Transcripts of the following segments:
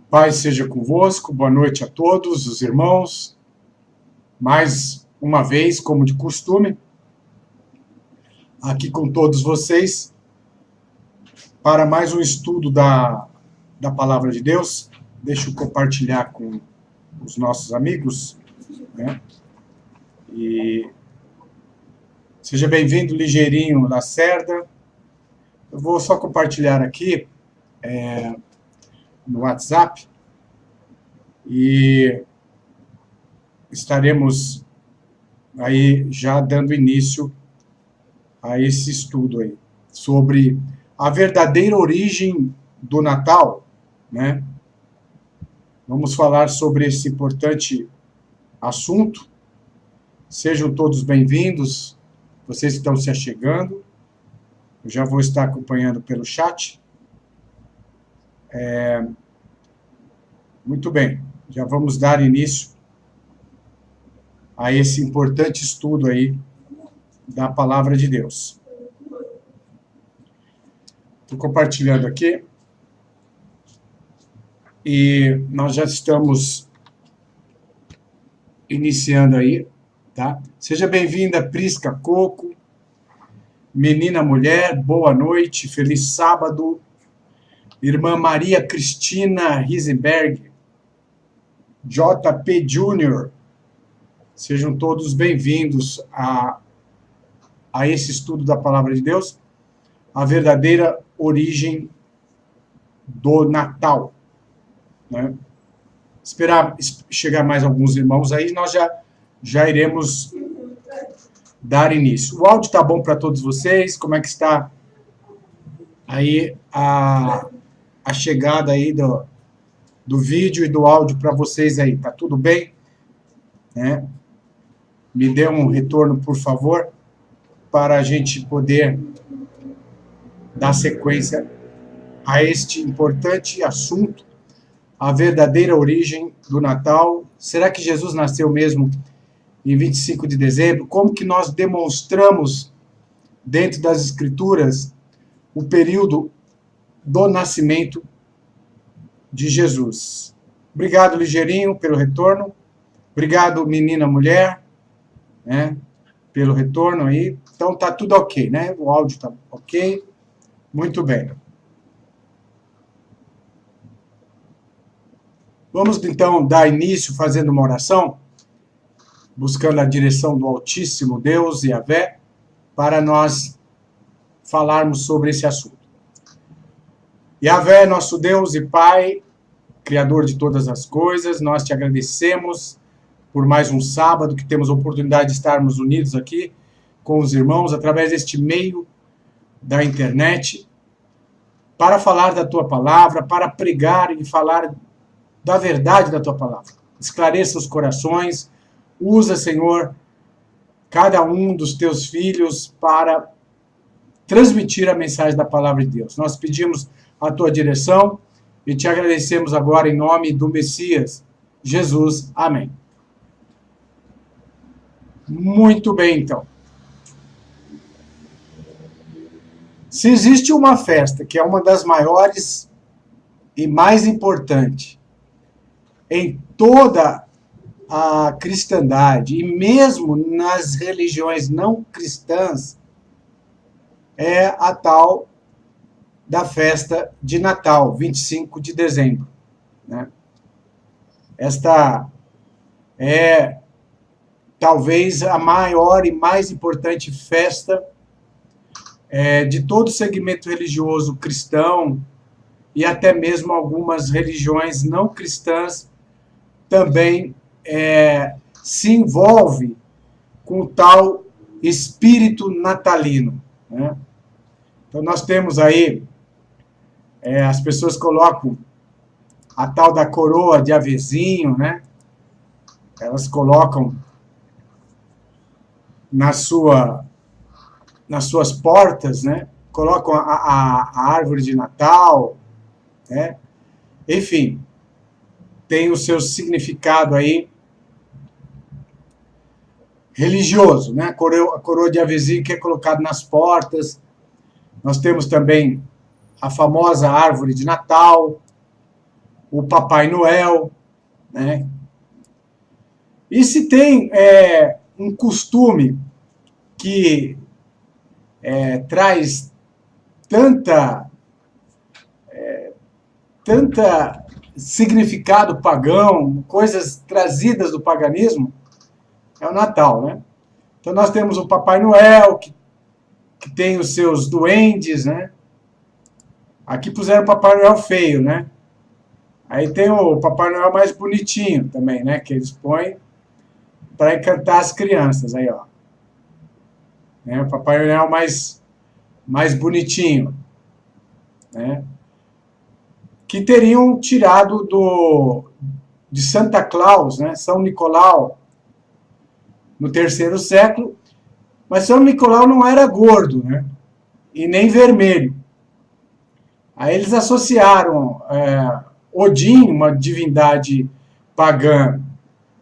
Paz seja convosco, boa noite a todos os irmãos. Mais uma vez, como de costume, aqui com todos vocês, para mais um estudo da Palavra de Deus. Deixa eu compartilhar com os nossos amigos, né? E seja bem-vindo, Ligeirinho Lacerda. Eu vou só compartilhar aqui no WhatsApp e estaremos aí já dando início a esse estudo aí sobre a verdadeira origem do Natal, né? Vamos falar sobre esse importante assunto. Sejam todos bem-vindos, vocês que estão se achegando. Eu já vou estar acompanhando pelo chat. Muito bem, já vamos dar início a esse importante estudo aí da Palavra de Deus. Estou compartilhando aqui. E nós já estamos iniciando aí, tá? Seja bem-vinda, Prisca Coco, menina mulher, boa noite, feliz sábado. Irmã Maria Cristina Risenberg, JP Júnior, sejam todos bem-vindos a esse estudo da Palavra de Deus, a verdadeira origem do Natal, né? Esperar chegar mais alguns irmãos aí, nós já iremos dar início. O áudio está bom para todos vocês? Como é que está aí a chegada aí do vídeo e do áudio para vocês aí? Tá tudo bem? Né? Me dê um retorno, por favor, para a gente poder dar sequência a este importante assunto, a verdadeira origem do Natal. Será que Jesus nasceu mesmo em 25 de dezembro? Como que nós demonstramos dentro das Escrituras o período do nascimento de Jesus? Obrigado, Ligeirinho, pelo retorno. Obrigado, menina mulher, né, pelo retorno aí. Então tá tudo ok, né? O áudio tá ok. Muito bem. Vamos então dar início fazendo uma oração, buscando a direção do Altíssimo Deus e Yahvé, para nós falarmos sobre esse assunto. Yahvé, nosso Deus e Pai, Criador de todas as coisas, nós te agradecemos por mais um sábado que temos a oportunidade de estarmos unidos aqui com os irmãos, através deste meio da internet, para falar da tua palavra, para pregar e falar da verdade da tua palavra. Esclareça os corações, usa, Senhor, cada um dos teus filhos para transmitir a mensagem da palavra de Deus. Nós pedimos a tua direção e te agradecemos agora em nome do Messias, Jesus. Amém. Muito bem, então. Se existe uma festa que é uma das maiores e mais importantes em toda a cristandade, e mesmo nas religiões não cristãs, é a tal da festa de Natal, 25 de dezembro. Né? Esta é talvez a maior e mais importante festa de todo o segmento religioso cristão, e até mesmo algumas religiões não cristãs também se envolve com o tal espírito natalino, né? Então nós temos aí, as pessoas colocam a tal da coroa de avezinho, né? Elas colocam nas suas portas, né? Colocam a árvore de Natal, né? Enfim, tem o seu significado aí religioso, né? A coroa de avezinho que é colocada nas portas. Nós temos também a famosa árvore de Natal, o Papai Noel, né? E se tem um costume que traz tanta significado pagão, coisas trazidas do paganismo, é o Natal, né? Então nós temos o Papai Noel, que tem os seus duendes, né? Aqui puseram o Papai Noel feio, né? Aí tem o Papai Noel mais bonitinho também, né? Que eles põem para encantar as crianças, aí, ó. O Papai Noel mais bonitinho, né? Que teriam tirado de Santa Claus, né? São Nicolau, no terceiro século, mas São Nicolau não era gordo, né? E nem vermelho. Aí eles associaram Odin, uma divindade pagã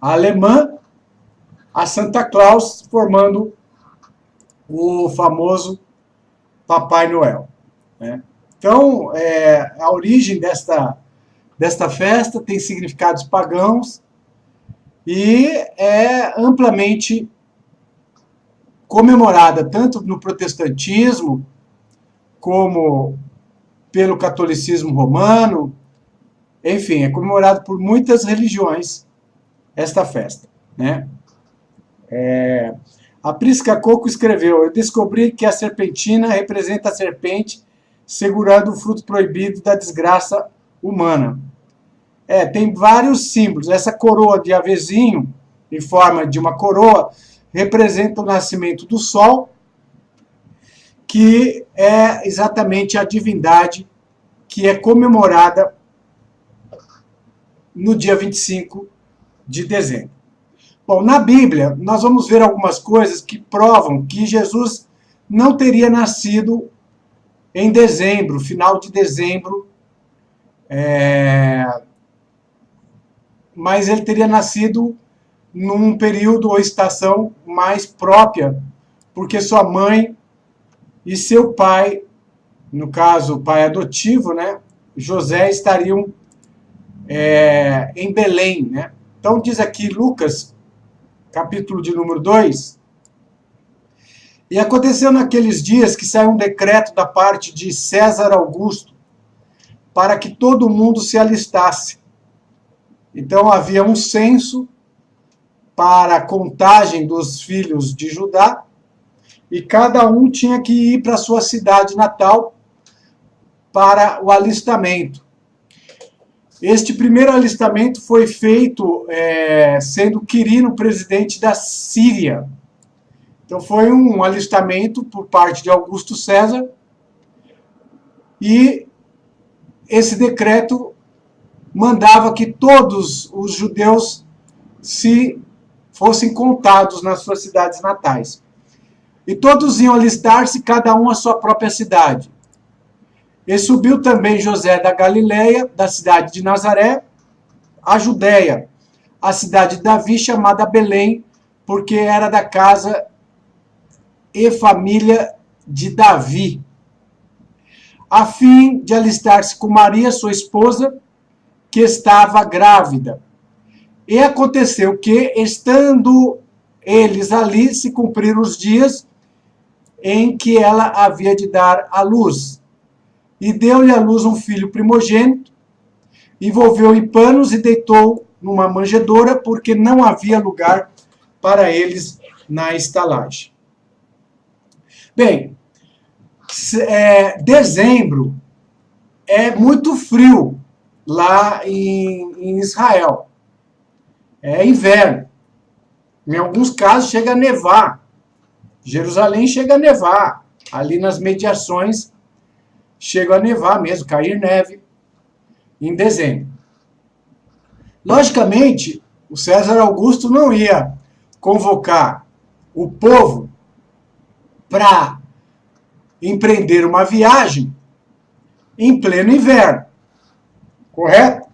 alemã, a Santa Claus, formando o famoso Papai Noel, né? Então, a origem desta festa tem significados pagãos e é amplamente comemorada tanto no protestantismo como pelo catolicismo romano. Enfim, é comemorado por muitas religiões esta festa, né? A Prisca Coco escreveu: eu descobri que a serpentina representa a serpente segurando o fruto proibido da desgraça humana. Tem vários símbolos. Essa coroa de avezinho, em forma de uma coroa, representa o nascimento do sol, que é exatamente a divindade que é comemorada no dia 25 de dezembro. Bom, na Bíblia, nós vamos ver algumas coisas que provam que Jesus não teria nascido em dezembro, final de dezembro, mas ele teria nascido num período ou estação mais própria, porque sua mãe e seu pai, no caso o pai adotivo, né, José, estariam em Belém, né? Então diz aqui Lucas, capítulo de número 2, e aconteceu naqueles dias que saiu um decreto da parte de César Augusto para que todo mundo se alistasse. Então havia um censo para a contagem dos filhos de Judá e cada um tinha que ir para a sua cidade natal para o alistamento. Este primeiro alistamento foi feito sendo Quirino presidente da Síria. Então foi um alistamento por parte de Augusto César e esse decreto mandava que todos os judeus se fossem contados nas suas cidades natais. E todos iam alistar-se, cada um à sua própria cidade. E subiu também José da Galileia, da cidade de Nazaré, a Judéia, a cidade de Davi, chamada Belém, porque era da casa e família de Davi, a fim de alistar-se com Maria, sua esposa, que estava grávida. E aconteceu que, estando eles ali, se cumpriram os dias em que ela havia de dar à luz. E deu-lhe à luz um filho primogênito, envolveu em panos e deitou numa manjedoura, porque não havia lugar para eles na estalagem. Bem, dezembro é muito frio lá em Israel. É inverno. Em alguns casos chega a nevar. Jerusalém chega a nevar. Ali nas mediações chega a nevar mesmo, cair neve em dezembro. Logicamente, o César Augusto não ia convocar o povo para empreender uma viagem em pleno inverno, correto?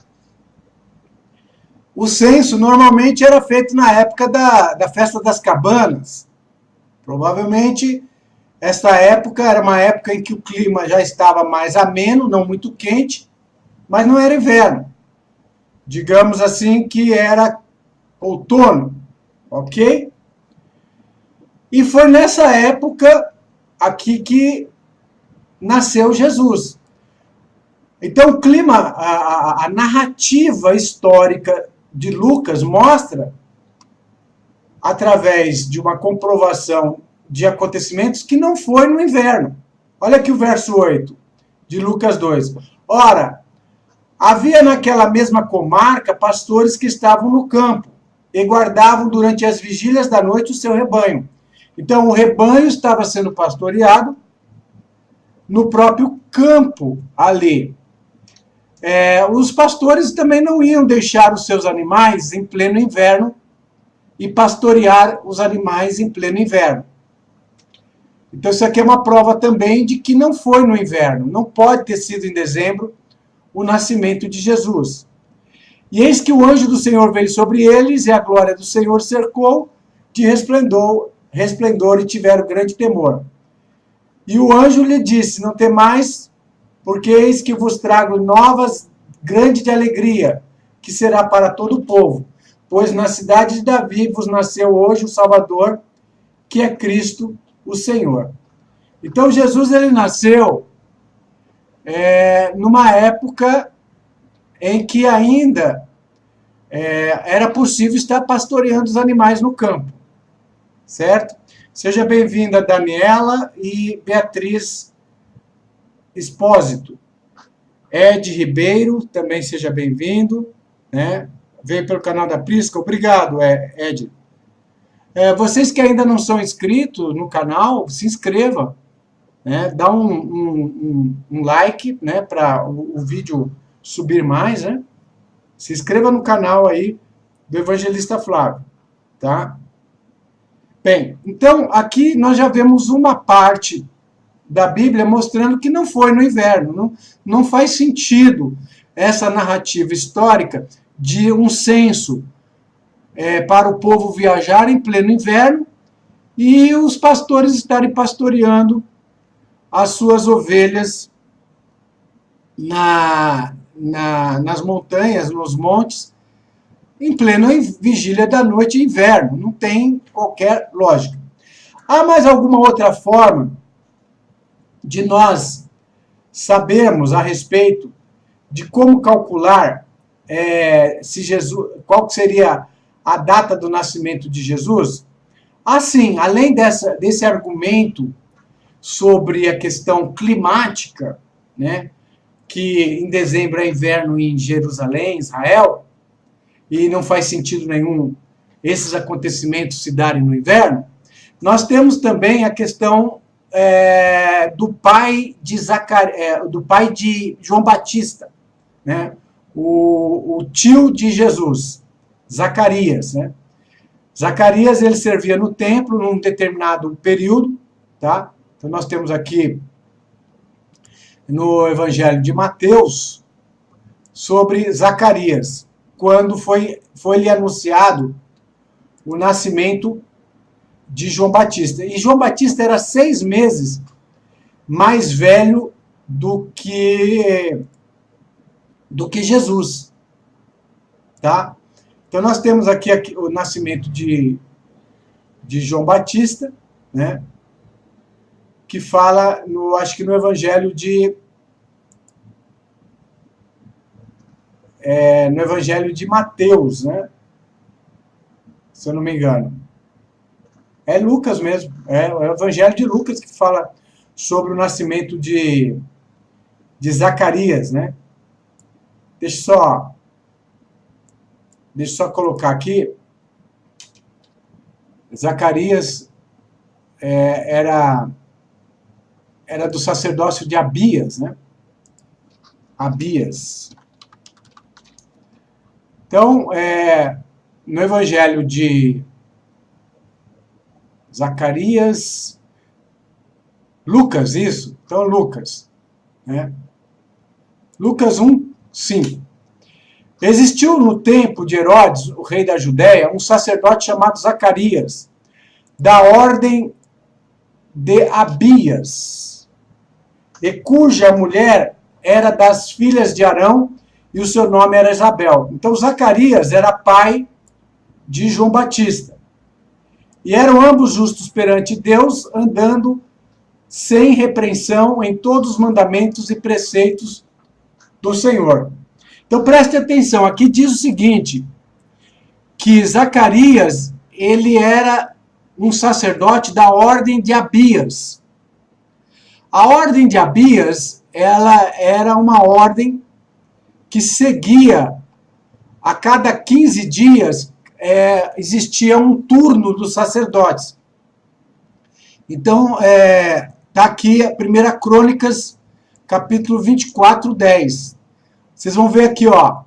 O censo normalmente era feito na época da festa das cabanas. Provavelmente esta época era uma época em que o clima já estava mais ameno, não muito quente, mas não era inverno. digamos assim, que era outono, ok? E foi nessa época aqui que nasceu Jesus. Então, o clima, a narrativa histórica de Lucas mostra, através de uma comprovação de acontecimentos, que não foi no inverno. Olha aqui o verso 8 de Lucas 2. Ora, havia naquela mesma comarca pastores que estavam no campo e guardavam durante as vigílias da noite o seu rebanho. Então, o rebanho estava sendo pastoreado no próprio campo ali. Os pastores também não iam deixar os seus animais em pleno inverno e pastorear os animais em pleno inverno. Então, isso aqui é uma prova também de que não foi no inverno, não pode ter sido em dezembro o nascimento de Jesus. E eis que o anjo do Senhor veio sobre eles, e a glória do Senhor cercou de resplendor e tiveram grande temor. E o anjo lhe disse: não temais, porque eis que vos trago novas grande de alegria, que será para todo o povo. Pois na cidade de Davi vos nasceu hoje o Salvador, que é Cristo o Senhor. Então Jesus ele nasceu numa época em que ainda era possível estar pastoreando os animais no campo, certo? Seja bem-vinda, Daniela e Beatriz Espósito. Ed Ribeiro, também seja bem-vindo, né? Veio pelo canal da Prisca, obrigado, Ed. Vocês que ainda não são inscritos no canal, se inscreva, né? Dá um like, né? Para o vídeo subir mais, né? Se inscreva no canal aí do Evangelista Flávio, tá? Bem, então aqui nós já vemos uma parte da Bíblia mostrando que não foi no inverno. Não faz sentido essa narrativa histórica de um censo para o povo viajar em pleno inverno e os pastores estarem pastoreando as suas ovelhas nas montanhas, nos montes, em plena vigília da noite e inverno. Não tem qualquer lógica. Há mais alguma outra forma de nós sabermos a respeito de como calcular qual seria a data do nascimento de Jesus? Assim, além desse argumento sobre a questão climática, né, que em dezembro é inverno em Jerusalém, Israel, e não faz sentido nenhum esses acontecimentos se darem no inverno, nós temos também a questão do pai de João Batista, né? O tio de Jesus, Zacarias, né? Zacarias ele servia no templo num determinado período, tá? Então nós temos aqui no Evangelho de Mateus sobre Zacarias, quando foi-lhe anunciado o nascimento de João Batista. E João Batista era 6 meses mais velho do que Jesus, tá? Então nós temos aqui o nascimento de João Batista, né? Que fala, acho que no Evangelho no Evangelho de Mateus, né? Se eu não me engano. É Lucas mesmo, é o Evangelho de Lucas que fala sobre o nascimento de Zacarias, né? Deixa eu só colocar aqui. Zacarias era do sacerdócio de Abias, né? Abias. Então, no Evangelho de Zacarias, Lucas, isso. Então, Lucas, né? Lucas 1, 5. Existiu no tempo de Herodes, o rei da Judéia, um sacerdote chamado Zacarias, da ordem de Abias, e cuja mulher era das filhas de Arão, e o seu nome era Isabel. Então Zacarias era pai de João Batista. E eram ambos justos perante Deus, andando sem repreensão em todos os mandamentos e preceitos do Senhor. Então preste atenção, aqui diz o seguinte, que Zacarias, ele era um sacerdote da ordem de Abias. A ordem de Abias, ela era uma ordem que seguia, a cada 15 dias, existia um turno dos sacerdotes. Então, está aqui a 1 Crônicas, capítulo 24, 10. Vocês vão ver aqui, ó,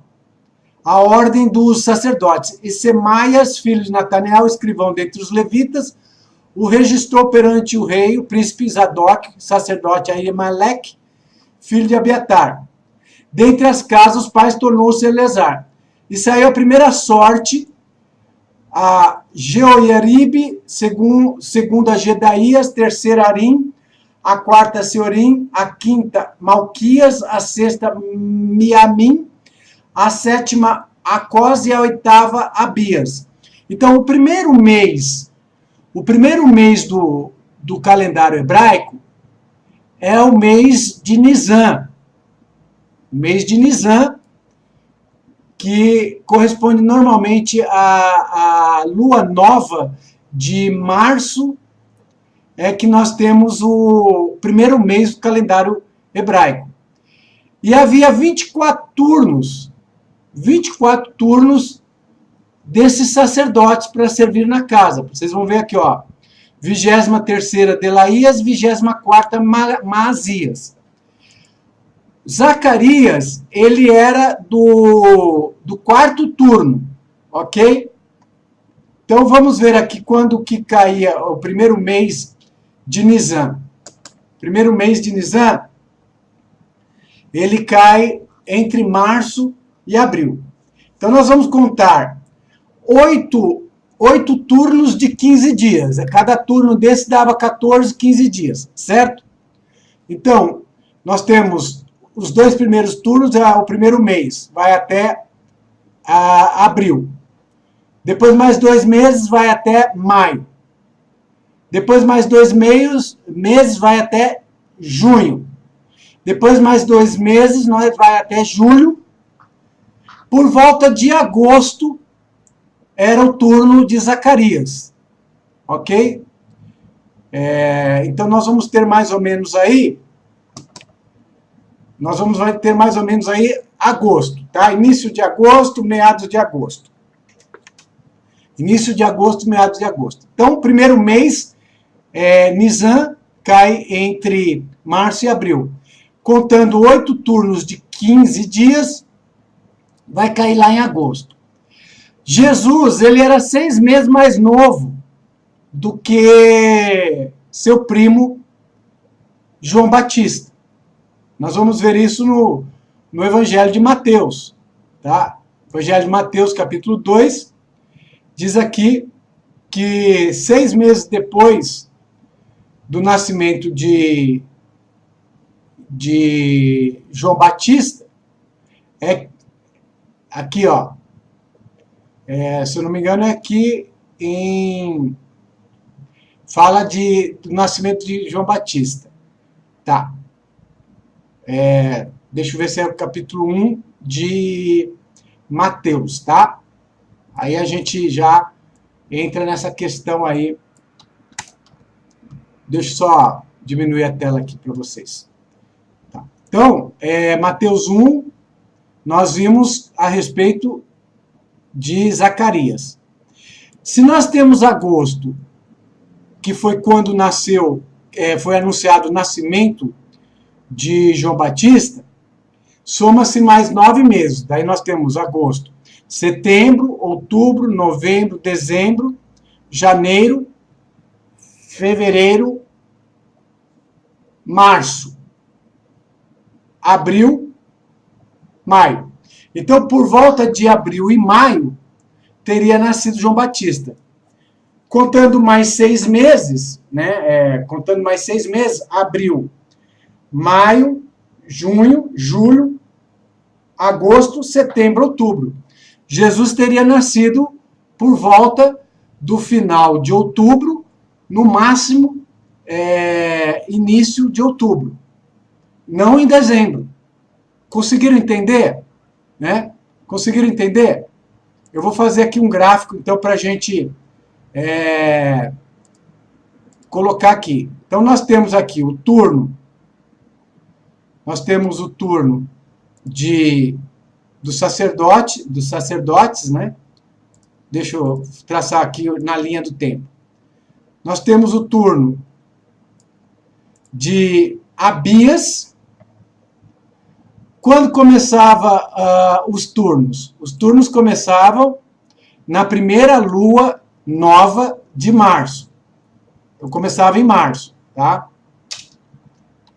a ordem dos sacerdotes. E Semaias, filho de Natanael, escrivão dentre os levitas, o registrou perante o rei, o príncipe Zadok, sacerdote Ahimelech, filho de Abiatar. Dentre as casas, os pais tornou-se Eleazar. E saiu a primeira sorte, a Jeoiaribe, segunda Gedaías, terceira Arim, a quarta Seorim, a quinta Malquias, a sexta Miamim, a sétima Acós e a oitava Abias. Então, o primeiro mês do calendário hebraico é o mês de Nisan. O mês de Nisan, que corresponde normalmente à lua nova de março, é que nós temos o primeiro mês do calendário hebraico. E havia 24 turnos desses sacerdotes para servir na casa. Vocês vão ver aqui, ó, 23ª Delaías, 24ª Maazias. Zacarias, ele era do quarto turno, ok? Então vamos ver aqui quando que caía o primeiro mês de Nisan. Primeiro mês de Nisan, ele cai entre março e abril. Então nós vamos contar 8 turnos de 15 dias. Cada turno desse dava 14, 15 dias, certo? Então, nós temos os 2 primeiros turnos, o primeiro mês, vai até abril. Depois mais 2 meses, vai até maio. Depois mais 2 meses, vai até junho. Depois mais 2 meses, nós vai até julho. Por volta de agosto, era o turno de Zacarias. Ok? Então, nós vamos ter mais ou menos aí... agosto, tá? Início de agosto, meados de agosto. Início de agosto, meados de agosto. Então, o primeiro mês, Nisan, cai entre março e abril. Contando 8 turnos de 15 dias, vai cair lá em agosto. Jesus, ele era 6 meses mais novo do que seu primo João Batista. Nós vamos ver isso no Evangelho de Mateus. Tá? Evangelho de Mateus, capítulo 2, diz aqui que 6 meses depois do nascimento de João Batista, aqui, ó, se eu não me engano, é aqui fala do nascimento de João Batista. Tá. Deixa eu ver se é o capítulo 1 de Mateus, tá? Aí a gente já entra nessa questão aí. Deixa eu só diminuir a tela aqui para vocês. Tá. Então, Mateus 1, nós vimos a respeito de Zacarias. Se nós temos agosto, que foi quando nasceu, foi anunciado o nascimento de João Batista, soma-se mais 9 meses. Daí nós temos agosto, setembro, outubro, novembro, dezembro, janeiro, fevereiro, março, abril, maio. Então, por volta de abril e maio, teria nascido João Batista. Contando mais 6 meses, né? Contando mais 6 meses, abril, maio, junho, julho, agosto, setembro, outubro. Jesus teria nascido por volta do final de outubro, no máximo início de outubro, não em dezembro. Conseguiram entender? Né? Conseguiram entender? Eu vou fazer aqui um gráfico, então, para a gente colocar aqui. Então, nós temos aqui o turno. Nós temos o turno dos sacerdotes, né? Deixa eu traçar aqui na linha do tempo. Nós temos o turno de Abias. Quando começava os turnos? Os turnos começavam na primeira lua nova de março. Eu começava em março, tá?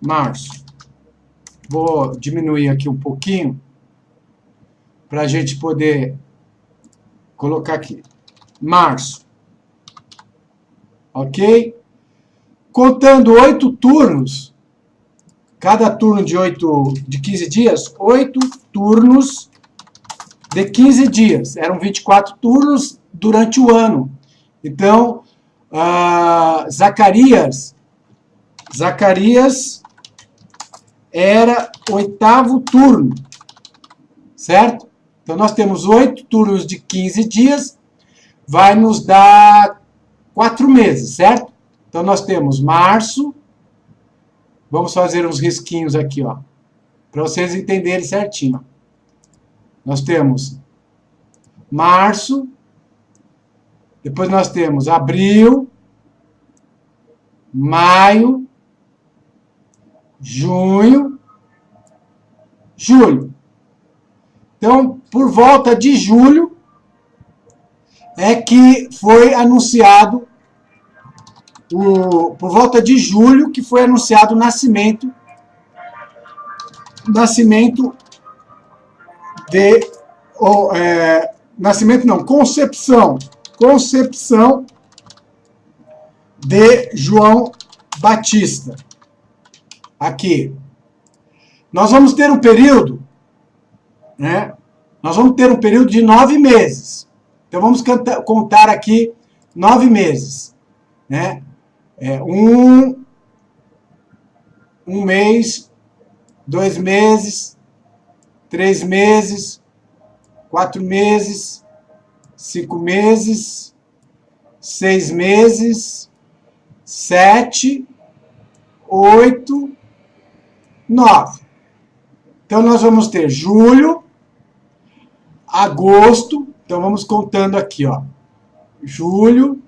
Março. Vou diminuir aqui um pouquinho para a gente poder colocar aqui. Março. Ok? Contando 8 turnos, cada turno de 15 dias, 8 turnos de 15 dias. Eram 24 turnos durante o ano. Então, Zacarias era 8º turno, certo? Então, nós temos 8 turnos de 15 dias, vai nos dar 4 meses, certo? Então, nós temos março, vamos fazer uns risquinhos aqui, ó, para vocês entenderem certinho. Nós temos março, depois nós temos abril, maio, junho, julho. Então, por volta de julho, é que foi anunciado, por volta de julho, que foi anunciado o nascimento concepção de João Batista. Aqui. Nós vamos ter um período, né? Nós vamos ter um período de 9 meses. Então, vamos contar aqui 9 meses, né? Um mês, 2 meses, 3 meses, 4 meses, 5 meses, 6 meses, 7, 8, 9. Então, nós vamos ter julho, agosto. Então, vamos contando aqui, ó. Julho.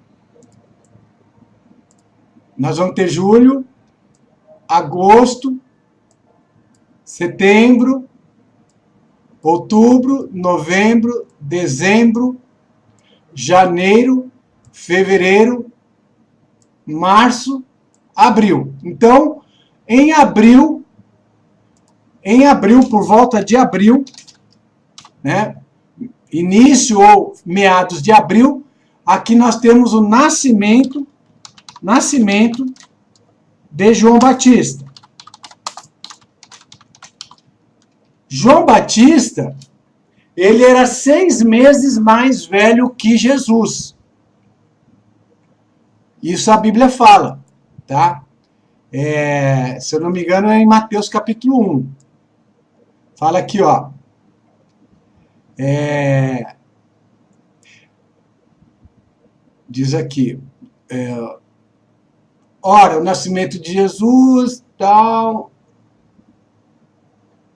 Nós vamos ter julho, agosto, setembro, outubro, novembro, dezembro, janeiro, fevereiro, março, abril. Então, em abril, por volta de abril, né, início ou meados de abril, aqui nós temos o nascimento de João Batista. João Batista, ele era 6 meses mais velho que Jesus. Isso a Bíblia fala, tá? Se eu não me engano, é em Mateus capítulo 1. Fala aqui, ó. Diz aqui. Ora, o nascimento de Jesus, tal.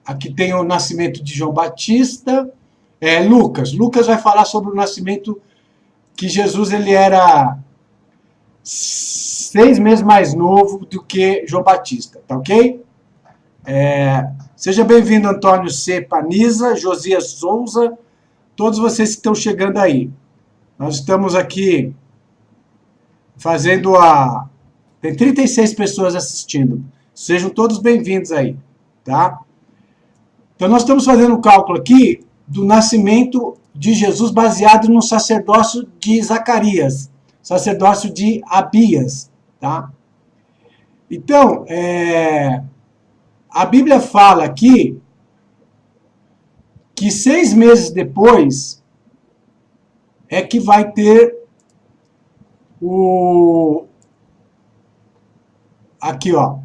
Aqui tem o nascimento de João Batista. Lucas. Lucas vai falar sobre o nascimento que Jesus ele era 6 meses mais novo do que João Batista, tá ok? Seja bem-vindo, Antônio C. Paniza, Josias Souza, todos vocês que estão chegando aí. Nós estamos aqui fazendo Tem 36 pessoas assistindo. Sejam todos bem-vindos aí, tá? Então, nós estamos fazendo um cálculo aqui do nascimento de Jesus baseado no sacerdócio de Zacarias, sacerdócio de Abias, tá? Então, a Bíblia fala aqui que 6 meses depois é que vai ter aqui, ó.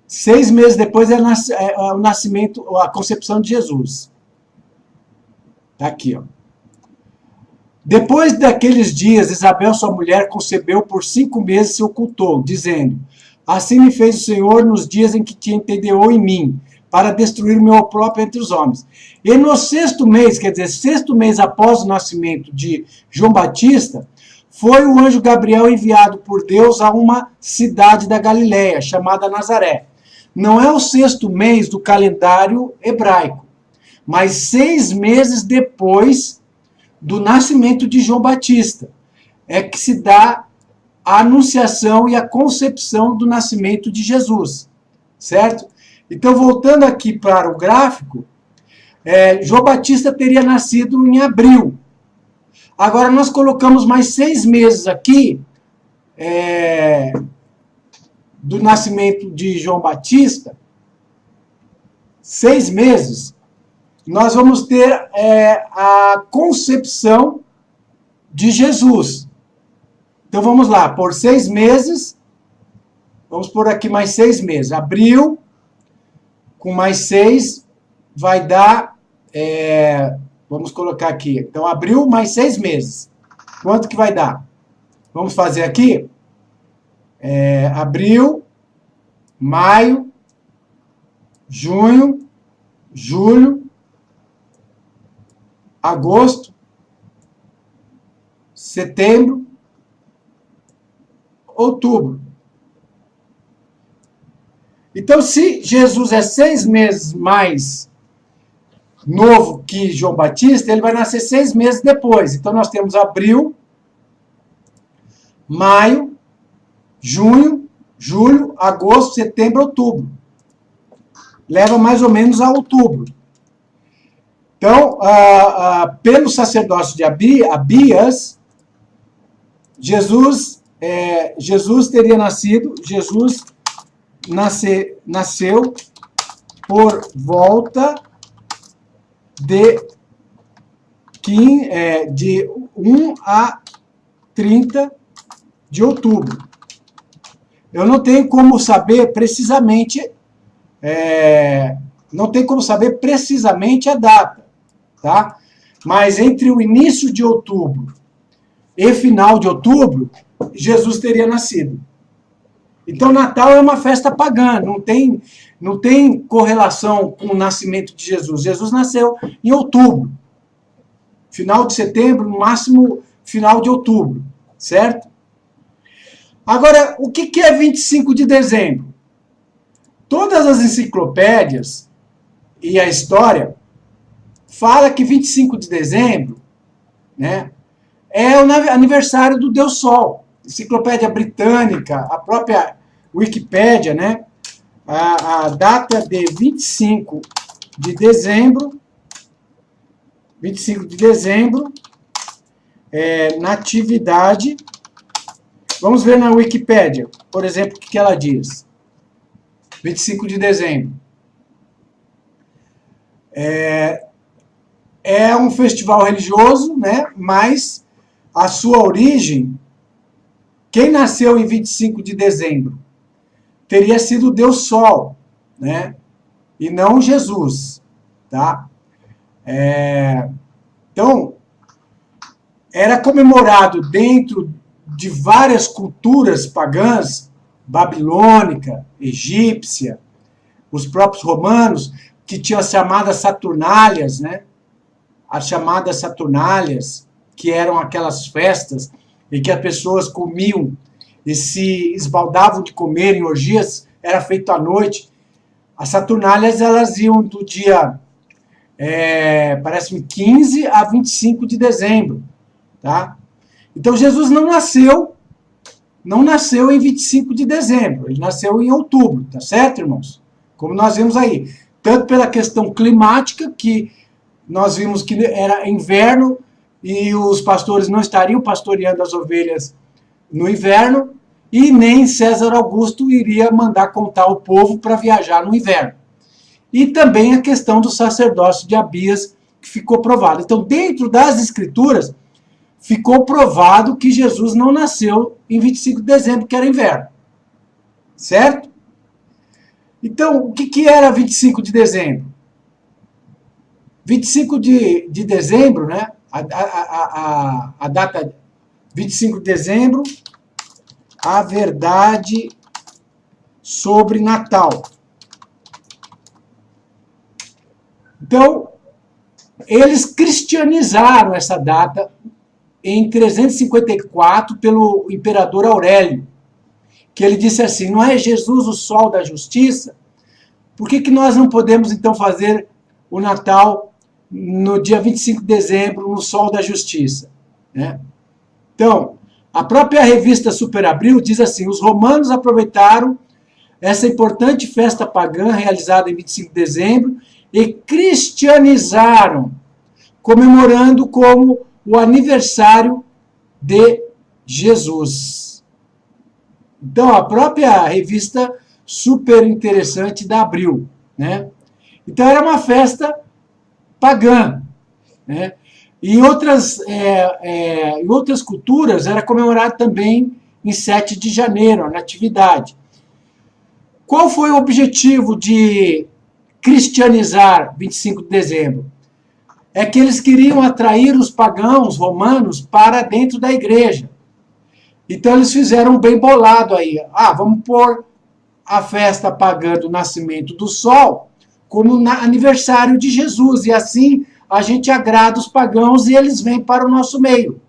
6 meses depois é o nascimento, a concepção de Jesus. Tá aqui, ó. Depois daqueles dias, Isabel, sua mulher, concebeu por 5 meses e se ocultou, dizendo: assim me fez o Senhor nos dias em que te entendeu em mim, para destruir o meu próprio entre os homens. E no 6º mês, quer dizer, 6º mês após o nascimento de João Batista, foi o anjo Gabriel enviado por Deus a uma cidade da Galileia, chamada Nazaré. Não é o 6º mês do calendário hebraico, mas 6 meses depois do nascimento de João Batista, é que se dá a anunciação e a concepção do nascimento de Jesus, certo? Então, voltando aqui para o gráfico, João Batista teria nascido em abril. Agora, nós colocamos mais 6 meses aqui, do nascimento de João Batista, 6 meses, nós vamos ter a concepção de Jesus. Então vamos lá, por 6 meses, vamos por aqui mais 6 meses. Abril, com mais 6, vai dar, vamos colocar aqui, então abril mais 6 meses. Quanto que vai dar? Vamos fazer aqui, abril, maio, junho, julho, agosto, setembro, outubro. Então, se Jesus é 6 meses mais novo que João Batista, ele vai nascer 6 meses depois. Então, nós temos abril, maio, junho, julho, agosto, setembro, outubro. Leva mais ou menos a outubro. Então, pelo sacerdócio de Abias, Jesus teria nascido, Jesus nasceu por volta de 1 a 30 de outubro. Eu não tenho como saber precisamente, a data, tá? Mas entre o início de outubro e final de outubro, Jesus teria nascido. Então, Natal é uma festa pagã, não tem correlação com o nascimento de Jesus. Jesus nasceu em outubro, final de setembro, no máximo final de outubro, certo? Agora, o que é 25 de dezembro? Todas as enciclopédias e a história fala que 25 de dezembro, né, é o aniversário do Deus Sol. Enciclopédia Britânica, a própria Wikipédia, né, a data de 25 de dezembro, natividade. Vamos ver na Wikipédia, por exemplo, o que ela diz. 25 de dezembro. É um festival religioso, né? Mas a sua origem, quem nasceu em 25 de dezembro, teria sido o Deus Sol, né? E não Jesus, tá? Então, era comemorado dentro de várias culturas pagãs, babilônica, egípcia, os próprios romanos, que tinham as chamadas Saturnálias, né? As chamadas Saturnálias, que eram aquelas festas em que as pessoas comiam e se esbaldavam de comer em orgias, era feito à noite. As Saturnálias, elas iam do dia, parece-me, 15 a 25 de dezembro, tá? Então, Jesus não nasceu em 25 de dezembro, ele nasceu em outubro, tá certo, irmãos? Como nós vimos aí, tanto pela questão climática, que nós vimos que era inverno e os pastores não estariam pastoreando as ovelhas no inverno, e nem César Augusto iria mandar contar o povo para viajar no inverno. e também a questão do sacerdócio de Abias, que ficou provado. Então, dentro das Escrituras, ficou provado que Jesus não nasceu em 25 de dezembro, que era inverno. Certo? Então, o que era 25 de dezembro? 25 de dezembro, né? A data 25 de dezembro, a verdade sobre Natal. Então, eles cristianizaram essa data em 354 pelo imperador Aurélio, que ele disse assim, não é Jesus o sol da justiça? Por que nós não podemos então fazer o Natal no dia 25 de dezembro, no sol da justiça? Né? Então, a própria revista Super Abril diz assim, os romanos aproveitaram essa importante festa pagã realizada em 25 de dezembro e cristianizaram, comemorando como o aniversário de Jesus. Então, a própria revista super interessante da Abril, né? Então, era uma festa pagã, né? Em outras culturas, era comemorado também em 7 de janeiro, a Natividade. Qual foi o objetivo de cristianizar 25 de dezembro? É que eles queriam atrair os pagãos romanos para dentro da igreja. Então eles fizeram um bem bolado aí. Vamos pôr a festa pagã do nascimento do sol como aniversário de Jesus. E assim a gente agrada os pagãos e eles vêm para o nosso meio.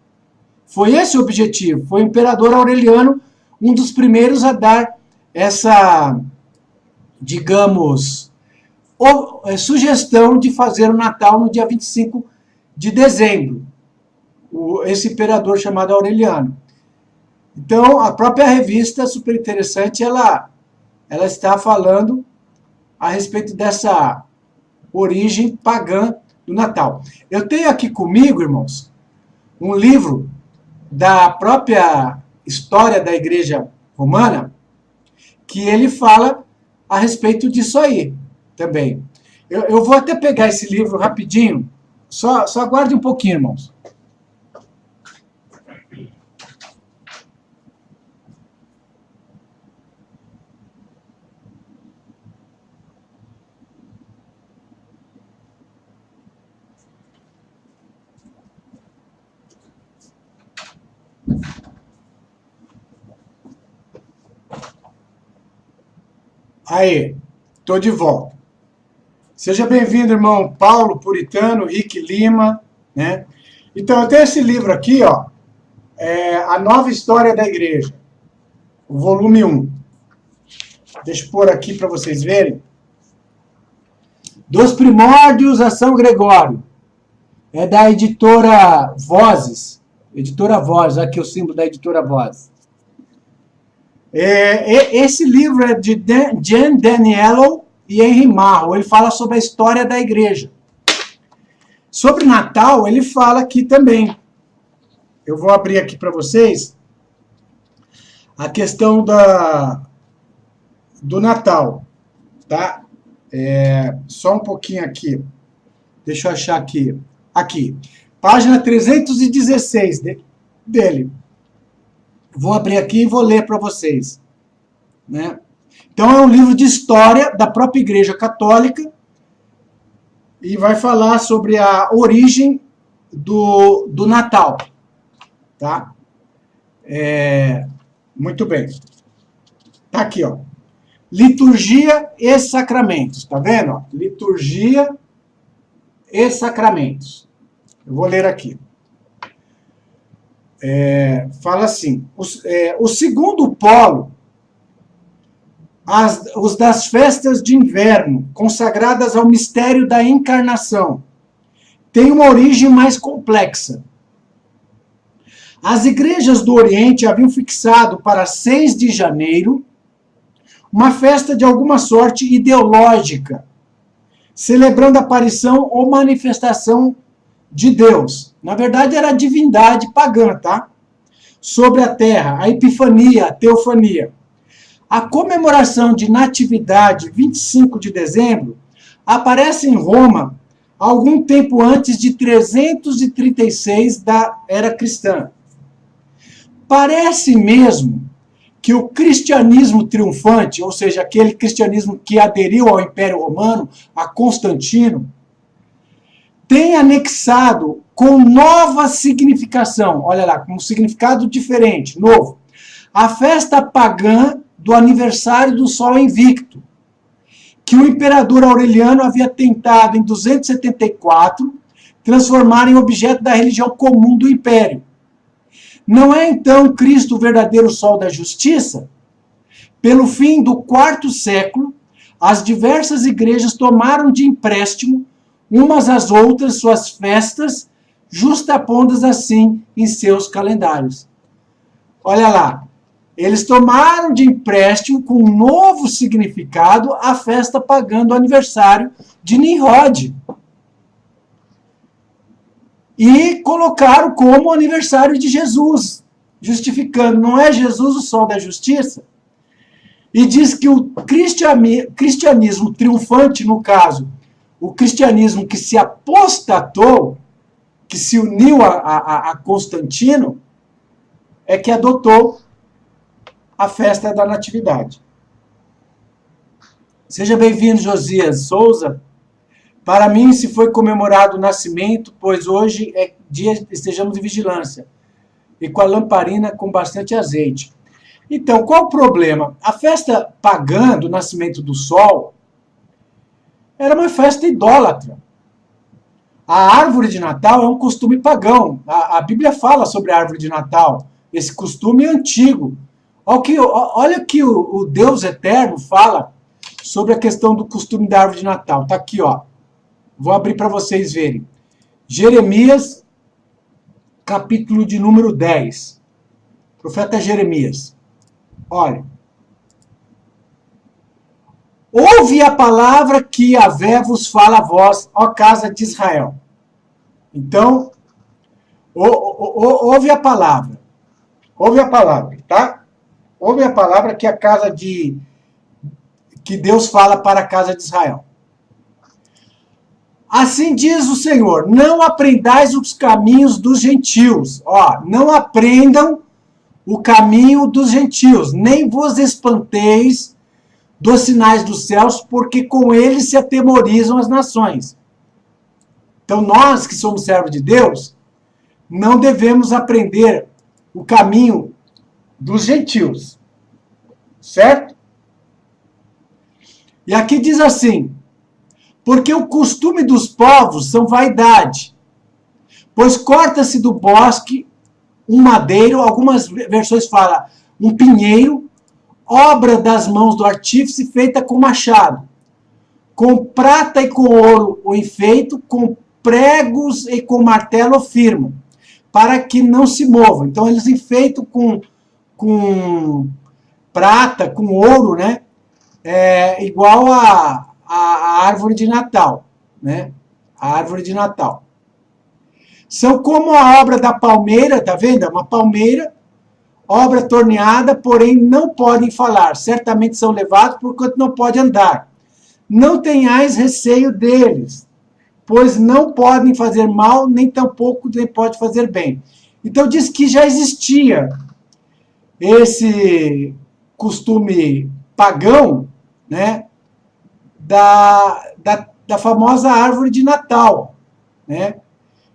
Foi esse o objetivo. Foi o imperador Aureliano um dos primeiros a dar essa, digamos, sugestão de fazer o Natal no dia 25 de dezembro. Esse imperador chamado Aureliano. Então, a própria revista, super interessante, ela está falando a respeito dessa origem pagã do Natal. Eu tenho aqui comigo, irmãos, um livro da própria história da Igreja Romana, que ele fala a respeito disso aí também. Eu vou até pegar esse livro rapidinho, só aguarde um pouquinho, irmãos. Aí, estou de volta. Seja bem-vindo, irmão Paulo Puritano, Rick Lima, né? Então, eu tenho esse livro aqui, ó, A Nova História da Igreja, o volume 1. Deixa eu pôr aqui para vocês verem. Dos Primórdios a São Gregório. É da editora Vozes. Editora Vozes, aqui o símbolo da editora Vozes. Esse livro é de Jean Daniello e Henry Marro. Ele fala sobre a história da igreja. Sobre Natal, ele fala aqui também. Eu vou abrir aqui para vocês a questão do Natal. Tá? Só um pouquinho aqui. Deixa eu achar aqui. Aqui. Página 316 dele. Vou abrir aqui e vou ler para vocês. Né? Então, é um livro de história da própria Igreja Católica e vai falar sobre a origem do Natal. Tá? Muito bem. Tá aqui, ó. Liturgia e sacramentos. Tá vendo? Ó? Liturgia e sacramentos. Eu vou ler aqui. Fala assim, o segundo polo, os das festas de inverno, consagradas ao mistério da encarnação, tem uma origem mais complexa. As igrejas do Oriente haviam fixado para 6 de janeiro uma festa de alguma sorte ideológica, celebrando a aparição ou manifestação de Deus. Na verdade, era a divindade pagã, tá? Sobre a terra, a epifania, a teofania. A comemoração de Natividade, 25 de dezembro, aparece em Roma algum tempo antes de 336 da era cristã. Parece mesmo que o cristianismo triunfante, ou seja, aquele cristianismo que aderiu ao Império Romano, a Constantino, tem anexado com nova significação, olha lá, com um significado diferente, novo, a festa pagã do aniversário do Sol Invicto, que o imperador Aureliano havia tentado, em 274, transformar em objeto da religião comum do império. Não é então Cristo o verdadeiro sol da justiça? Pelo fim do quarto século, as diversas igrejas tomaram de empréstimo umas às outras suas festas, justapondo-as assim em seus calendários. Olha lá, eles tomaram de empréstimo com um novo significado a festa pagã do aniversário de Nimrod. E colocaram como aniversário de Jesus, justificando, não é Jesus o sol da justiça? E diz que o cristianismo triunfante, no caso, o cristianismo que se apostatou, que se uniu a Constantino, é que adotou a festa da Natividade. Seja bem-vindo, Josias Souza. Para mim, se foi comemorado o nascimento, pois hoje é dia, estejamos em vigilância, e com a lamparina com bastante azeite. Então, qual o problema? A festa pagã do nascimento do sol era uma festa idólatra. A árvore de Natal é um costume pagão. A Bíblia fala sobre a árvore de Natal. Esse costume é antigo. Olha que o Deus Eterno fala sobre a questão do costume da árvore de Natal. Está aqui, ó. Vou abrir para vocês verem. Jeremias, capítulo de número 10. Profeta Jeremias. Olha. Ouve a palavra que Yahvé vos fala a vós, ó casa de Israel. Então, ouve a palavra. Ouve a palavra, tá? Ouve a palavra que que Deus fala para a casa de Israel. Assim diz o Senhor, não aprendais os caminhos dos gentios. Ó, não aprendam o caminho dos gentios, nem vos espanteis dos sinais dos céus, porque com eles se atemorizam as nações. Então nós, que somos servos de Deus, não devemos aprender o caminho dos gentios. Certo? E aqui diz assim, porque o costume dos povos são vaidade, pois corta-se do bosque um madeiro, algumas versões falam um pinheiro, obra das mãos do artífice feita com machado, com prata e com ouro o enfeito, com pregos e com martelo o firmam, para que não se movam. Então eles enfeitam com prata, com ouro, né? Igual a árvore de Natal, né? A árvore de Natal. São como a obra da palmeira, tá vendo? Uma palmeira, obra torneada, porém não podem falar. Certamente são levados, porquanto não podem andar. Não tenhais receio deles, pois não podem fazer mal, nem tampouco nem pode fazer bem. Então diz que já existia esse costume pagão, né? Da famosa árvore de Natal, né?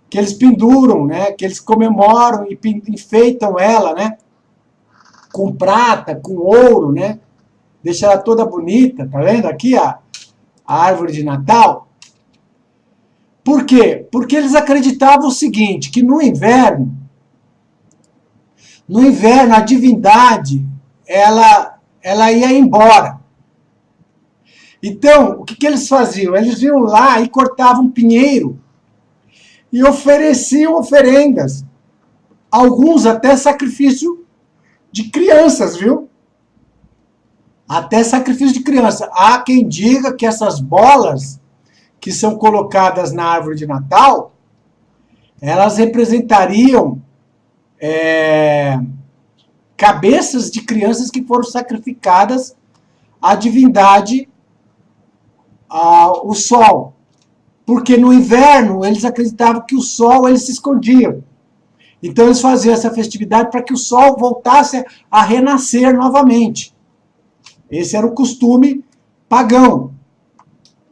Que eles penduram, né? Que eles comemoram e enfeitam ela, né? Com prata, com ouro, né? Deixa ela toda bonita, tá vendo aqui a árvore de Natal? Por quê? Porque eles acreditavam o seguinte, que no inverno a divindade, ela ia embora. Então, o que eles faziam? Eles iam lá e cortavam pinheiro e ofereciam oferendas. Alguns até sacrifício de crianças, viu? Até sacrifício de criança. Há quem diga que essas bolas que são colocadas na árvore de Natal, elas representariam cabeças de crianças que foram sacrificadas à divindade o sol, porque no inverno eles acreditavam que o sol ele se escondia. Então eles faziam essa festividade para que o sol voltasse a renascer novamente. Esse era o costume pagão.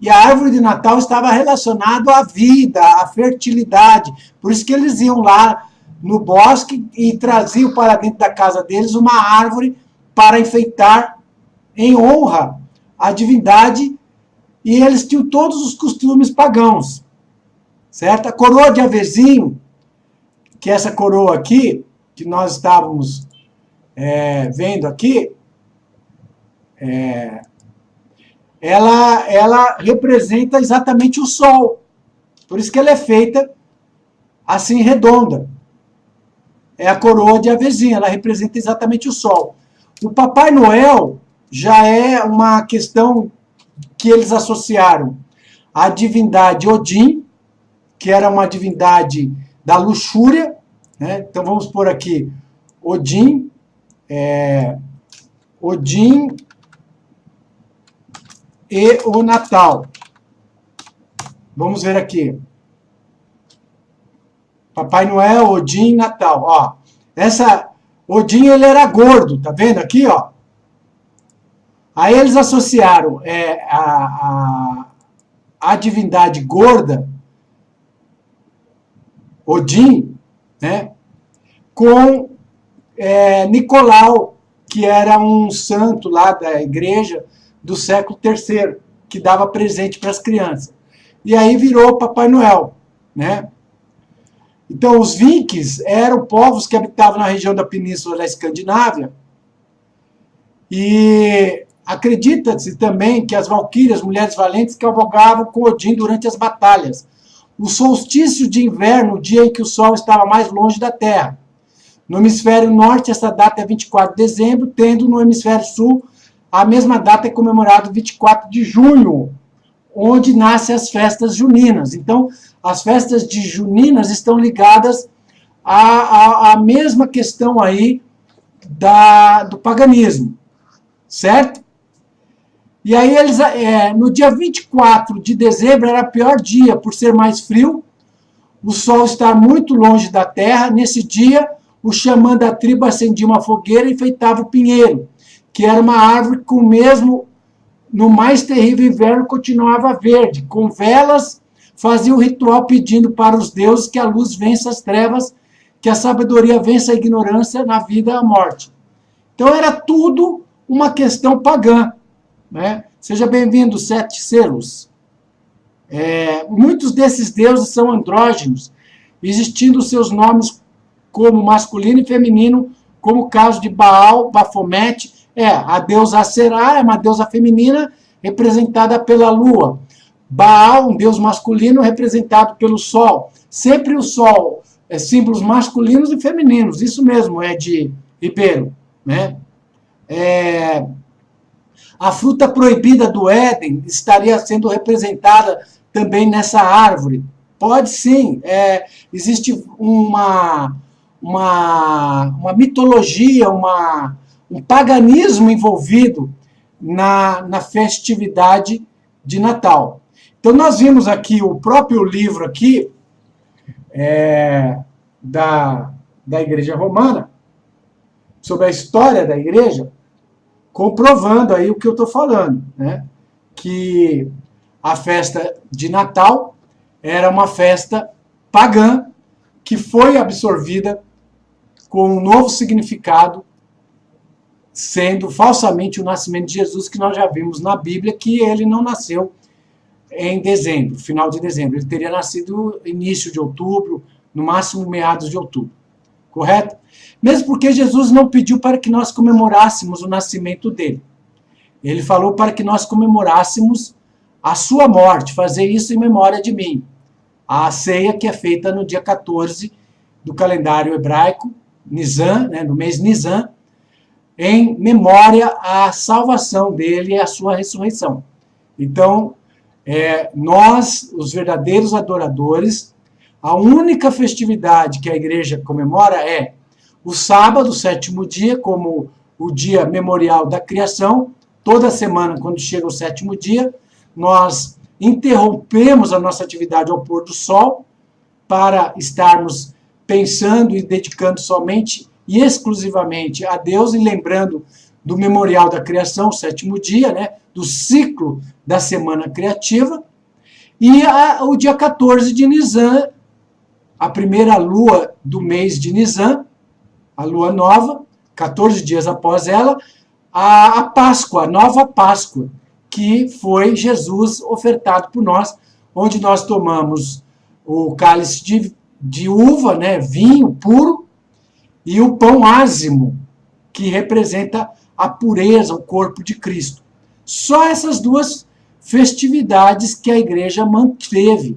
E a árvore de Natal estava relacionada à vida, à fertilidade. Por isso que eles iam lá no bosque e traziam para dentro da casa deles uma árvore para enfeitar em honra à divindade. E eles tinham todos os costumes pagãos. Certo? A coroa de avezinho, que é essa coroa aqui, que nós estávamos vendo aqui, ela representa exatamente o sol. Por isso que ela é feita assim redonda. É a coroa de avezinho, ela representa exatamente o sol. O Papai Noel já é uma questão que eles associaram à divindade Odin, que era uma divindade da luxúria, né? Então vamos pôr aqui Odin, Odin e o Natal. Vamos ver aqui. Papai Noel, Odin, Natal. Ó, Odin ele era gordo, tá vendo aqui, ó? Aí eles associaram a divindade gorda, Odin, né, com Nicolau, que era um santo lá da igreja do século III, que dava presente para as crianças. E aí virou Papai Noel, né? Então, os vikings eram povos que habitavam na região da Península da Escandinávia. E acredita-se também que as valquírias, mulheres valentes, cavalgavam com Odin durante as batalhas. O solstício de inverno, o dia em que o Sol estava mais longe da Terra. No hemisfério norte, essa data é 24 de dezembro, tendo no hemisfério sul, a mesma data é comemorada 24 de junho, onde nascem as festas juninas. Então, as festas de juninas estão ligadas à mesma questão aí do paganismo, certo? E aí, no dia 24 de dezembro era o pior dia, por ser mais frio, o sol estar muito longe da terra. Nesse dia, o xamã da tribo acendia uma fogueira e enfeitava o pinheiro, que era uma árvore que mesmo no mais terrível inverno continuava verde. Com velas, fazia o ritual pedindo para os deuses que a luz vença as trevas, que a sabedoria vença a ignorância na vida e a morte. Então era tudo uma questão pagã. Né? Seja bem-vindo, Sete Selos. Muitos desses deuses são andrógenos, existindo seus nomes como masculino e feminino, como o caso de Baal, Bafomete. A deusa Aserá é uma deusa feminina representada pela lua. Baal, um deus masculino representado pelo sol. Sempre o sol é símbolos masculinos e femininos. Isso mesmo, de Ribeiro. Né? A fruta proibida do Éden estaria sendo representada também nessa árvore. Pode sim. Existe uma mitologia, um paganismo envolvido na festividade de Natal. Então, nós vimos aqui o próprio livro aqui, da Igreja Romana, sobre a história da Igreja, comprovando aí o que eu estou falando, né? Que a festa de Natal era uma festa pagã que foi absorvida com um novo significado, sendo falsamente o nascimento de Jesus, que nós já vimos na Bíblia, que ele não nasceu em dezembro, final de dezembro. Ele teria nascido início de outubro, no máximo meados de outubro. Correto? Mesmo porque Jesus não pediu para que nós comemorássemos o nascimento dele. Ele falou para que nós comemorássemos a sua morte, fazer isso em memória de mim. A ceia que é feita no dia 14 do calendário hebraico, Nisan, né, no mês Nisan, em memória à salvação dele e à sua ressurreição. Então, nós, os verdadeiros adoradores, a única festividade que a igreja comemora é o sábado, o sétimo dia, como o dia memorial da criação. Toda semana, quando chega o sétimo dia, nós interrompemos a nossa atividade ao pôr do sol para estarmos pensando e dedicando somente e exclusivamente a Deus e lembrando do memorial da criação, o 7º dia, né, do ciclo da semana criativa, e o dia 14 de Nisan, a primeira lua do mês de Nisan, a lua nova, 14 dias após ela, a Páscoa, a nova Páscoa, que foi Jesus ofertado por nós, onde nós tomamos o cálice de uva, né, vinho puro, e o pão ázimo, que representa a pureza, o corpo de Cristo. Só essas duas festividades que a igreja manteve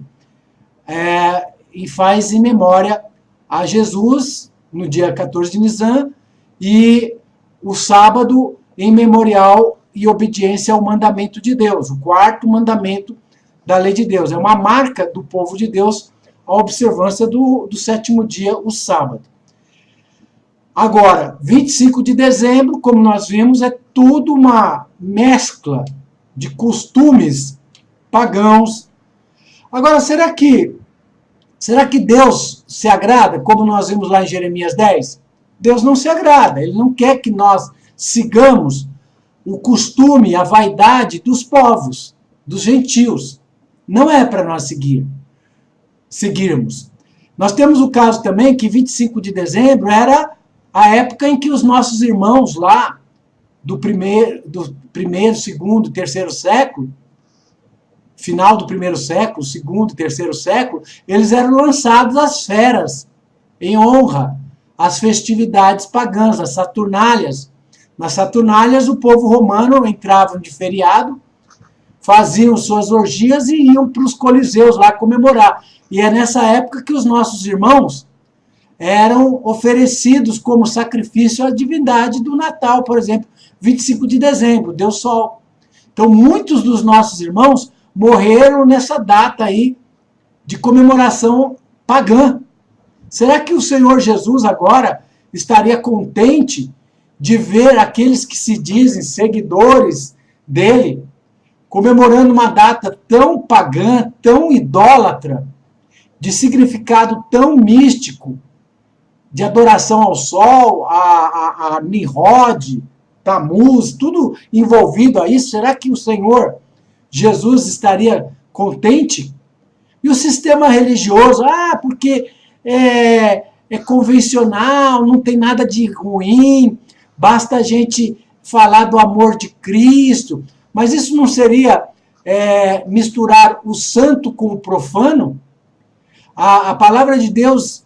e faz em memória a Jesus, no dia 14 de Nisan, e o sábado em memorial e obediência ao mandamento de Deus, o 4º mandamento da lei de Deus. É uma marca do povo de Deus a observância do 7º dia, o sábado. Agora, 25 de dezembro, como nós vimos, é tudo uma mescla de costumes pagãos. Agora, será que Deus se agrada, como nós vimos lá em Jeremias 10? Deus não se agrada, Ele não quer que nós sigamos o costume, a vaidade dos povos, dos gentios. Não é para nós seguirmos. Nós temos o caso também que 25 de dezembro era a época em que os nossos irmãos lá, do primeiro, segundo, terceiro século, final do primeiro século, segundo e terceiro século, eles eram lançados às feras, em honra às festividades pagãs, às Saturnálias. Nas Saturnálias, o povo romano entrava de feriado, faziam suas orgias e iam para os coliseus lá comemorar. E é nessa época que os nossos irmãos eram oferecidos como sacrifício à divindade do Natal, por exemplo, 25 de dezembro, Deus Sol. Então, muitos dos nossos irmãos morreram nessa data aí de comemoração pagã. Será que o Senhor Jesus agora estaria contente de ver aqueles que se dizem seguidores dele comemorando uma data tão pagã, tão idólatra, de significado tão místico, de adoração ao sol, a Nimrod, Tammuz, tudo envolvido a isso? Será que o Senhor Jesus estaria contente? E o sistema religioso, porque é convencional, não tem nada de ruim, basta a gente falar do amor de Cristo. Mas isso não seria misturar o santo com o profano? A palavra de Deus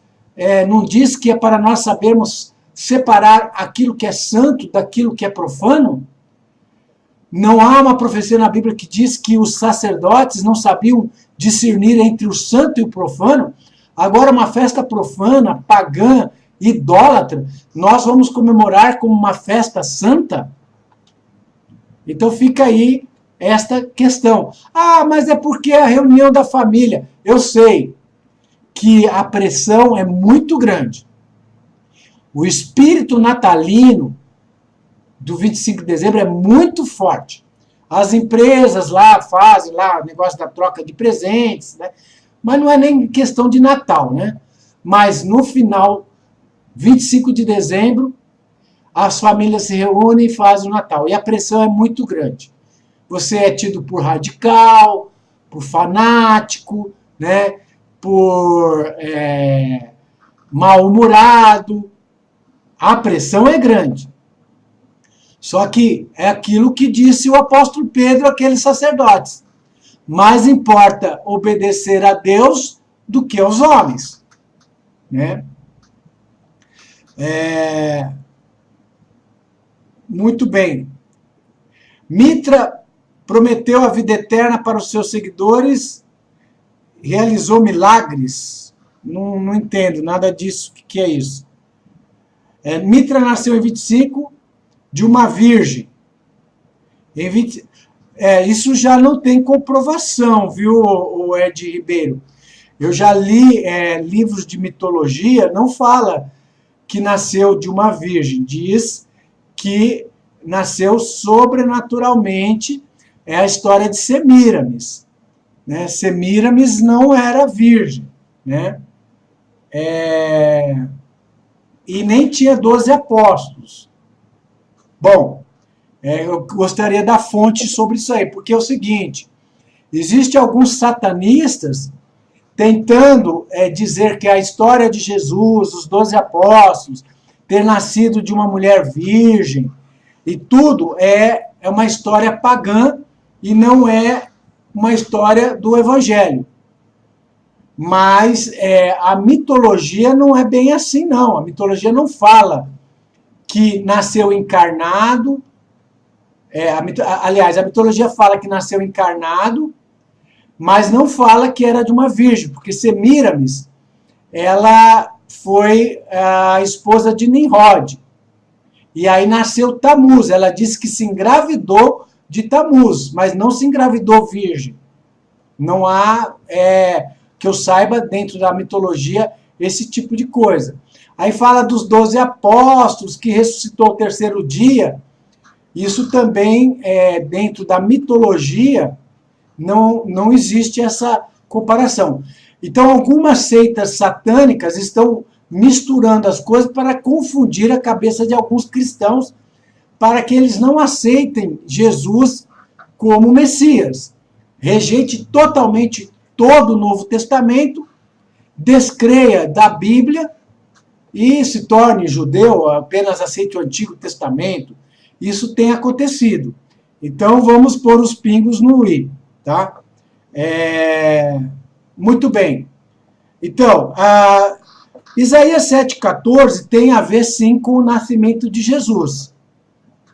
não diz que é para nós sabermos separar aquilo que é santo daquilo que é profano? Não há uma profecia na Bíblia que diz que os sacerdotes não sabiam discernir entre o santo e o profano? Agora, uma festa profana, pagã, idólatra, nós vamos comemorar como uma festa santa? Então fica aí esta questão. Mas é porque é a reunião da família. Eu sei que a pressão é muito grande. O espírito natalino do 25 de dezembro é muito forte. As empresas lá fazem lá o negócio da troca de presentes, né? Mas não é nem questão de Natal, né? Mas no final, 25 de dezembro, as famílias se reúnem e fazem o Natal. E a pressão é muito grande. Você é tido por radical, por fanático, né? Por mal-humorado. A pressão é grande. Só que é aquilo que disse o apóstolo Pedro àqueles sacerdotes. Mais importa obedecer a Deus do que aos homens. Né? Muito bem. Mitra prometeu a vida eterna para os seus seguidores, realizou milagres. Não entendo nada disso. O que é isso? Mitra nasceu em 25 de uma virgem. Isso já não tem comprovação, viu, o Ed Ribeiro? Eu já li livros de mitologia, não fala que nasceu de uma virgem, diz que nasceu sobrenaturalmente, é a história de Semíramis, né? Semíramis não era virgem, né? E nem tinha 12 apóstolos. Bom, eu gostaria da fonte sobre isso aí, porque é o seguinte, existem alguns satanistas tentando dizer que a história de Jesus, os 12 apóstolos, ter nascido de uma mulher virgem, e tudo é uma história pagã e não é uma história do Evangelho. Mas a mitologia não é bem assim, não. A mitologia não fala que nasceu encarnado. Aliás, a mitologia fala que nasceu encarnado, mas não fala que era de uma virgem, porque Semíramis, ela foi a esposa de Nimrod. E aí nasceu Tamuz. Ela disse que se engravidou de Tamuz, mas não se engravidou virgem. Não há, que eu saiba, dentro da mitologia, esse tipo de coisa. Aí fala dos 12 apóstolos, que ressuscitou ao terceiro dia. Isso também, dentro da mitologia, não existe essa comparação. Então, algumas seitas satânicas estão misturando as coisas para confundir a cabeça de alguns cristãos, para que eles não aceitem Jesus como Messias. Rejeite totalmente todo o Novo Testamento, descreia da Bíblia e se torne judeu, apenas aceite o Antigo Testamento. Isso tem acontecido. Então, vamos pôr os pingos no i, tá? Muito bem. Então, Isaías 7,14 tem a ver, sim, com o nascimento de Jesus.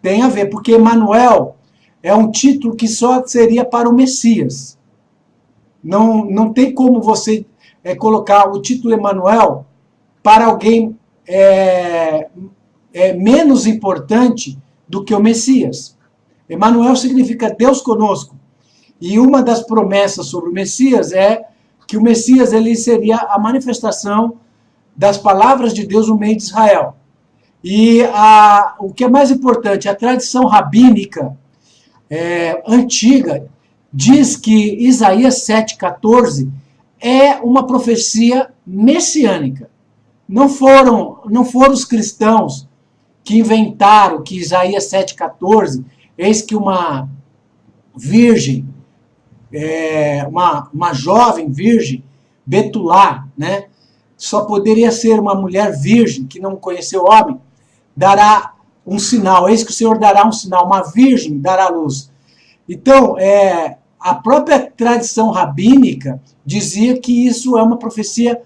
Tem a ver, porque Emanuel é um título que só seria para o Messias. Não tem como você colocar o título Emanuel para alguém menos importante do que o Messias. Emanuel significa Deus conosco. E uma das promessas sobre o Messias é que o Messias ele seria a manifestação das palavras de Deus no meio de Israel. E o que é mais importante, a tradição rabínica antiga diz que Isaías 7,14 é uma profecia messiânica. Não foram os cristãos que inventaram que Isaías 7,14, eis que uma virgem, uma jovem virgem, Betulá, né, só poderia ser uma mulher virgem que não conheceu homem, dará um sinal, eis que o Senhor dará um sinal, uma virgem dará luz. Então, a própria tradição rabínica dizia que isso é uma profecia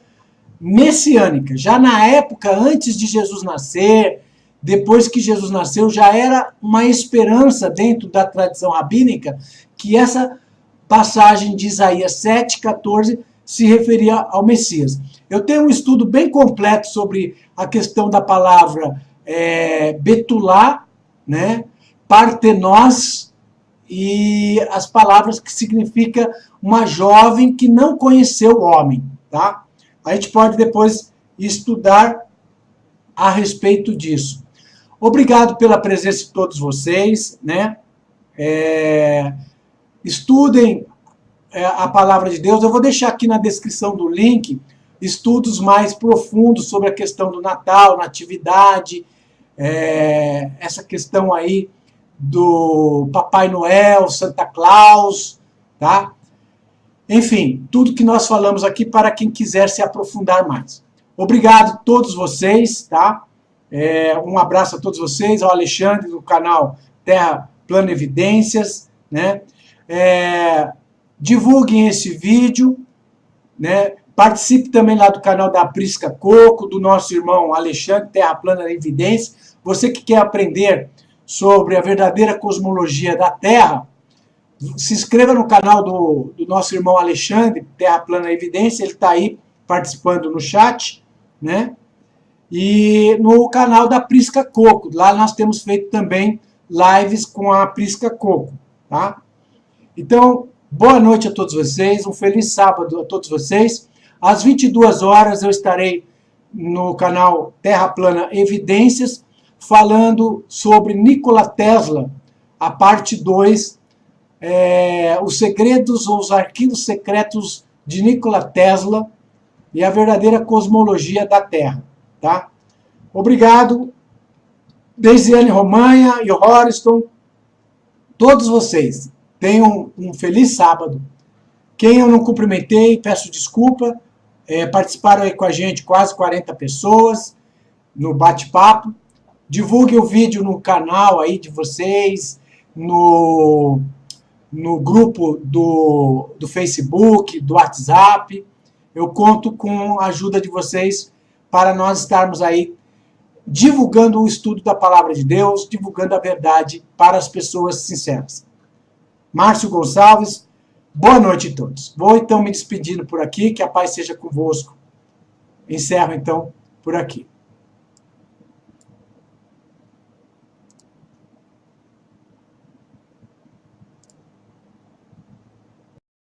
messiânica. Já na época, antes de Jesus nascer, depois que Jesus nasceu, já era uma esperança dentro da tradição rabínica que essa passagem de Isaías 7,14 se referia ao Messias. Eu tenho um estudo bem completo sobre a questão da palavra Betulá, né, Partenós, e as palavras que significa uma jovem que não conheceu o homem, tá? A gente pode depois estudar a respeito disso. Obrigado pela presença de todos vocês, né? Estudem a palavra de Deus. Eu vou deixar aqui na descrição do link estudos mais profundos sobre a questão do Natal, Natividade, essa questão aí do Papai Noel, Santa Claus, tá? Enfim, tudo que nós falamos aqui para quem quiser se aprofundar mais. Obrigado a todos vocês, tá? Um abraço a todos vocês, ao Alexandre do canal Terra Plana Evidências, né? Divulguem esse vídeo, né? Participe também lá do canal da Prisca Coco, do nosso irmão Alexandre, Terra Plana Evidências. Você que quer aprender sobre a verdadeira cosmologia da Terra, se inscreva no canal do nosso irmão Alexandre, Terra Plana Evidência, ele está aí participando no chat, né? E no canal da Prisca Coco, lá nós temos feito também lives com a Prisca Coco, tá? Então, boa noite a todos vocês, um feliz sábado a todos vocês. Às 22 horas eu estarei no canal Terra Plana Evidências, falando sobre Nikola Tesla, a parte 2 os segredos ou os arquivos secretos de Nikola Tesla e a verdadeira cosmologia da Terra. Tá? Obrigado, Deisiane Romanha e Horiston, todos vocês. Tenham um feliz sábado. Quem eu não cumprimentei, peço desculpa. Participaram aí com a gente quase 40 pessoas no bate-papo. Divulgue o vídeo no canal aí de vocês, no grupo do Facebook, do WhatsApp. Eu conto com a ajuda de vocês para nós estarmos aí divulgando o estudo da Palavra de Deus, divulgando a verdade para as pessoas sinceras. Márcio Gonçalves, boa noite a todos. Vou então me despedindo por aqui, que a paz seja convosco. Encerro então por aqui.